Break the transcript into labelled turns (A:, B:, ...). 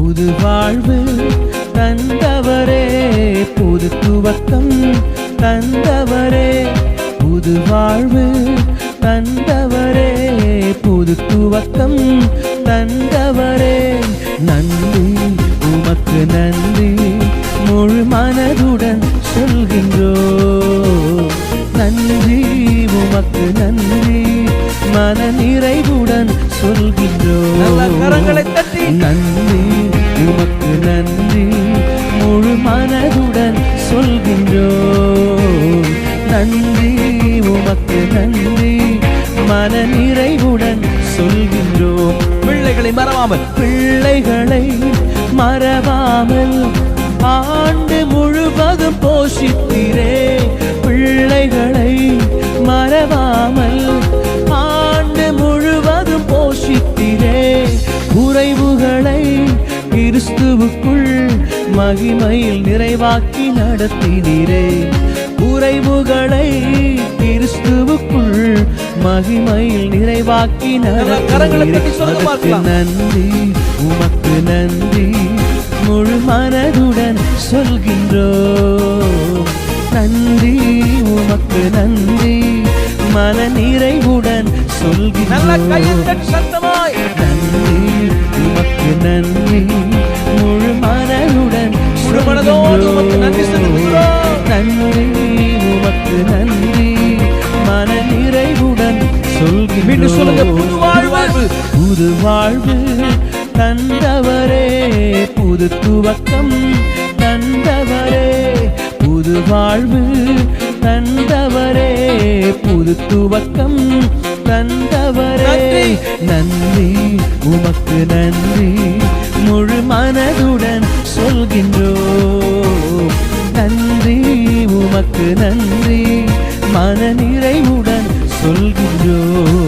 A: புது வாழ்வு தந்தவரே, புது துவக்கம் தந்தவரே, புது வாழ்வு தந்தவரே, புது துவக்கம் தந்தவரே. நன்றி உமக்கு நன்றி, முழு மனதுடன் சொல்கின்றோம். நன்றி உமக்கு நன்றி, மன நிறைவுடன் சொல்கின்றோம்.
B: கரங்களை தட்டி
A: நன்றி உமக்கு நன்றி, முழு மனதுடன் சொல்கின்றோம். நன்றி உமக்கு நன்றி, மன நிறைவுடன் சொல்கின்றோம்.
B: பிள்ளைகளை மறவாமல்,
A: பிள்ளைகளை மறவாமல் ஆண்டு முழுவதும் போஷித்தீரே. பிள்ளைகளை மறவாமல் ஆண்டு முழுவதும் போஷித்தீரே. குறைவுகளை கிறிஸ்துவுக்குள் மகிமையில் நிறைவாக்கி நடத்தினீரே. குறைவுகளை கிறிஸ்துவுக்குள் மகிமையில் நிறைவாக்கி நடத்தினீரே. நன்றி உமக்கு நன்றி, முழு மனதுடன் சொல்கின்றோம். நன்றி உமக்கு நன்றி, மன நிறைவுடன் சொல்கின்றோம். நன்றி உமக்கு நன்றி, முழு மனதுடன் நன்றி உமக்கு நன்றி, மன நிறைவுடன் சொல்கின்றோம். புது வாழ்வு தந்தவரே, புது துவக்கம் தந்தவரே, புது வாழ்வு தந்தவரே, புது துவக்கம் தந்தவரே. நன்றி உமக்கு நன்றி, முழு மனதுடன் சொல்கின்றோம். நன்றி உமக்கு நன்றி, மன நிறைவுடன் சொல்கின்றோம்.